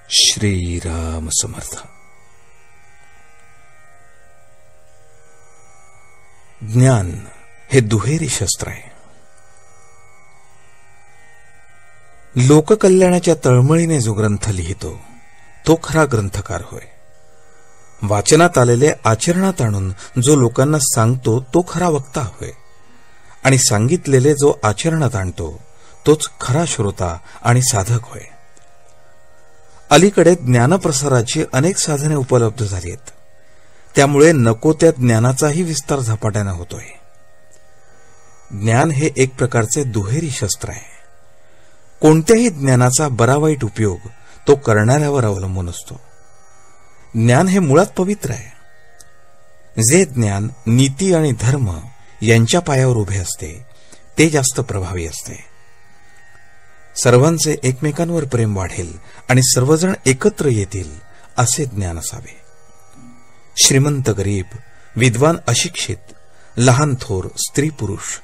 श्रीराम समर्थ. ज्ञान हे दुहेरी शस्त्र आहे. लोककल्याणाच्या तळमळीने जो ग्रंथ लिहितो तो खरा ग्रंथकार होय. वाचनात आलेले आचरणात आणून जो लोकांना सांगतो तो खरा वक्ता होय. आणि सांगितलेले जो आचरणात आणतो तोच खरा श्रोता आणि साधक होय. अलीकडे ज्ञानप्रसाराची अनेक साधने उपलब्ध झाली आहेत. त्यामुळे नको त्या ज्ञानाचाही विस्तार झपाट्याने होतोय. ज्ञान हे एक प्रकारचे दुहेरी शस्त्र आहे. कोणत्याही ज्ञानाचा बरा वाईट उपयोग तो करणाऱ्यावर अवलंबून असतो. ज्ञान हे मुळात पवित्र आहे. जे ज्ञान नीती आणि धर्म यांच्या पायावर उभे असते ते जास्त प्रभावी असते. सर्वांचे एकमेकांवर प्रेम वाढेल आणि सर्वजण एकत्र येतील असे ज्ञान असावे. श्रीमंत गरीब, विद्वान अशिक्षित, लहान थोर, स्त्री पुरुष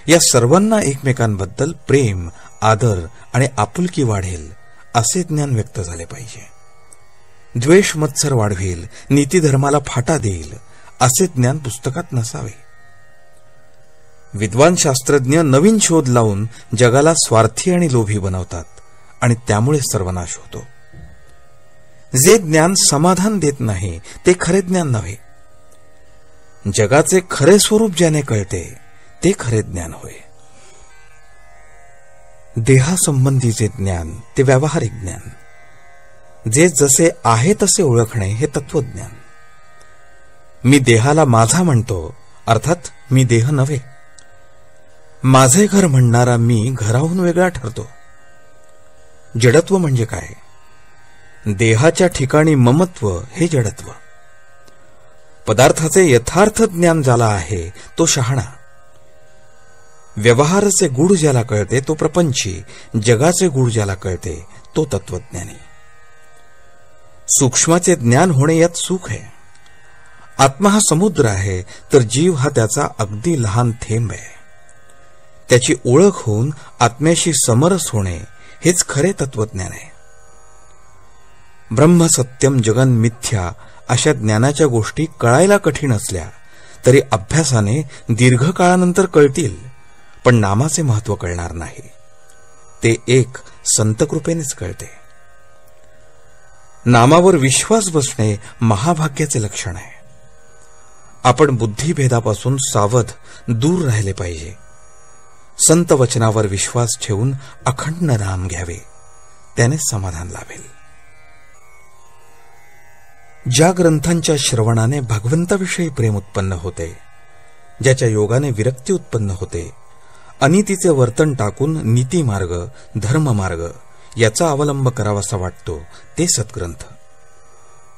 या सर्वांना एकमेकांबद्दल प्रेम, आदर आणि आपुलकी वाढेल असे ज्ञान व्यक्त झाले पाहिजे. द्वेष मत्सर वाढवेल, नीती धर्माला फाटा देईल असे ज्ञान पुस्तकात नसावे. विद्वान शास्त्रज्ञ नवीन शोध लावून जगाला स्वार्थी आणि लोभी बनवतात आणि त्यामुळे सर्वनाश होतो. जे ज्ञान समाधान देत नाही ते खरे ज्ञान नव्हे. जगाचे खरे स्वरूप ज्याने कळते ते खरे ज्ञान होय. देहासंबंधीचे ज्ञान ते व्यावहारिक ज्ञान. जे जसे आहे तसे ओळखणे हे तत्वज्ञान. मी देहाला माझा म्हणतो, अर्थात मी देह नव्हे. माझे घर म्हणणारा मी घराहून वेगळा ठरतो. जडत्व म्हणजे काय? देहाच्या ठिकाणी ममत्व हे जडत्व. पदार्थाचे यथार्थ ज्ञान ज्याला आहे तो शहाणा. व्यवहाराचे गूढ ज्याला कळते तो प्रपंची. जगाचे गूढ ज्याला कळते तो तत्वज्ञानी. सूक्ष्माचे ज्ञान होणे यात सुख आहे. आत्मा हा समुद्र आहे तर जीव हा त्याचा अगदी लहान थेंब आहे. त्याची ओळख होऊन आत्म्याशी समरस होणे हेच खरे तत्वज्ञान आहे. ब्रह्म सत्यम जगन मिथ्या अशा ज्ञानाच्या गोष्टी कळायला कठीण असल्या तरी अभ्यासाने दीर्घ काळानंतर कळतील, पण नामाचे महत्व कळणार नाही. ते एक संतकृपेनेच कळते. नामावर विश्वास बसणे महाभाग्याचे लक्षण आहे. आपण बुद्धिभेदापासून सावध दूर राहिले पाहिजे. संत वचनावर विश्वास ठेवून अखंड नाम घ्यावे, त्याने समाधान लाभेल. ज्या ग्रंथांच्या श्रवणाने भगवंताविषयी प्रेम उत्पन्न होते, ज्याच्या योगाने विरक्ती उत्पन्न होते, अनितीचे वर्तन टाकून नीतिमार्ग, धर्ममार्ग याचा अवलंब करावासा वाटतो ते सद्ग्रंथ.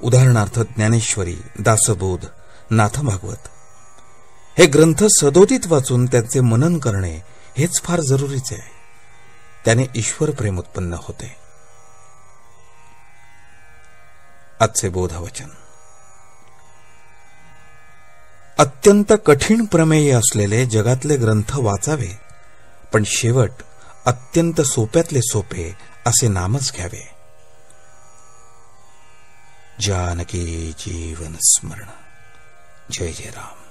उदाहरणार्थ ज्ञानेश्वरी, दासबोध, नाथ भागवत हे ग्रंथ सदोदित वाचून त्यांचे मनन करणे हेच फार जरुरीचे आहे. त्याने ईश्वर प्रेम उत्पन्न होते. आजचे बोधवचन. अत्यंत कठीण प्रमेय असलेले जगातले ग्रंथ वाचावे, पण शेवट अत्यंत सोप्यातले सोपे असे नामच घ्यावे. जानकी जीवन स्मरण. जय जय राम.